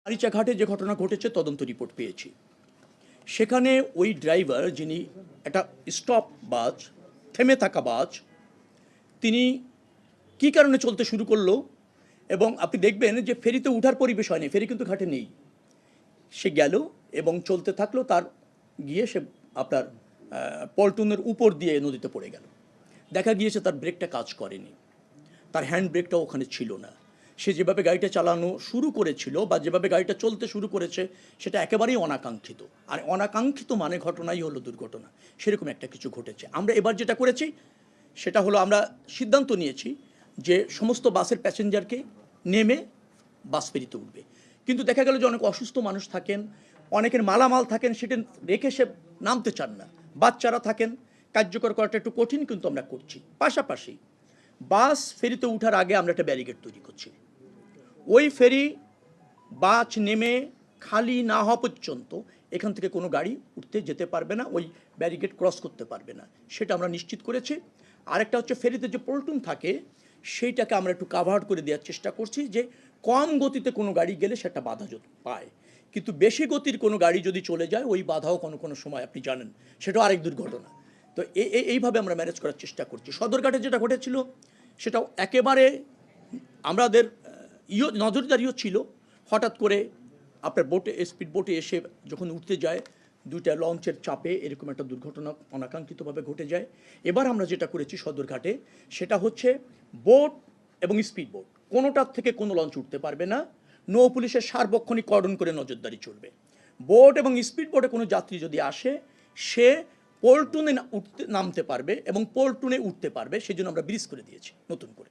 আরিচাঘাটে যে ঘটনা ঘটেছে তদন্ত রিপোর্ট পেয়েছি। সেখানে ওই ড্রাইভার, যিনি একটা স্টপ বাস, থেমে থাকা বাস, তিনি কী কারণে চলতে শুরু করলো, এবং আপনি দেখবেন যে ফেরিতে উঠার পরিবেশ হয়নি, ফেরি কিন্তু ঘাটে নেই। সে গেল এবং চলতে থাকলো, তার গিয়ে সে আপনার পল্টনের উপর দিয়ে নদীতে পড়ে গেল। দেখা গিয়েছে তার ব্রেকটা কাজ করেনি, তার হ্যান্ড ব্রেকটাও ওখানে ছিল না। সে যেভাবে গাড়িটা চালানো শুরু করেছিল বা যেভাবে গাড়িটা চলতে শুরু করেছে সেটা একেবারেই অনাকাঙ্ক্ষিত। আর অনাকাঙ্ক্ষিত মানে ঘটনাই হলো দুর্ঘটনা। সেরকম একটা কিছু ঘটেছে। আমরা এবার যেটা করেছি সেটা হলো, আমরা সিদ্ধান্ত নিয়েছি যে সমস্ত বাসের প্যাসেঞ্জারকে নেমে বাস ফেরিতে উঠবে। কিন্তু দেখা গেল যে অনেক অসুস্থ মানুষ থাকেন, অনেকের মালামাল থাকেন, সেটা রেখে সে নামতে চান না, বাচ্চারা থাকেন, কার্যকর করাটা একটু কঠিন, কিন্তু আমরা করছি। পাশাপাশি বাস ফেরিতে ওঠার আগে আমরা একটা ব্যারিকেড তৈরি করছি। ওই ফেরি বাস নেমে খালি না হওয়া পর্যন্ত এখান থেকে কোনো গাড়ি উঠতে যেতে পারবে না, ওই ব্যারিকেড ক্রস করতে পারবে না, সেটা আমরা নিশ্চিত করেছি। আরেকটা হচ্ছে, ফেরিতে যে পল্টন থাকে সেইটাকে আমরা একটু কাভার করে দেওয়ার চেষ্টা করছি, যে কম গতিতে কোনো গাড়ি গেলে সেটা বাধা পায়, কিন্তু বেশি গতির কোনো গাড়ি যদি চলে যায় ওই বাধাও কোনো কোনো সময় আপনি জানেন সেটাও আরেক দুর্ঘটনা। তো এইভাবে আমরা ম্যানেজ করার চেষ্টা করছি। সদরঘাটে যেটা ঘটেছিল সেটাও একেবারে আমাদের নজরদারিও ছিল। হঠাৎ করে আপনার বোটে, স্পিড বোটে এসে যখন উঠতে যায়, দুইটা লঞ্চের চাপে এরকম একটা দুর্ঘটনা অনাকাঙ্ক্ষিতভাবে ঘটে যায়। এবার আমরা যেটা করেছি সদরঘাটে সেটা হচ্ছে, বোট এবং স্পিড বোট কোনোটার থেকে কোনো লঞ্চ উঠতে পারবে না। নৌ পুলিশের সার্বক্ষণিক কর্ডন করে নজরদারি চলবে। বোট এবং স্পিড বোটে কোনো যাত্রী যদি আসে, সে পল্টনে নামতে পারবে এবং পল্টনে উঠতে পারবে, সেই জন্য আমরা ব্রিজ করে দিয়েছি নতুন করে।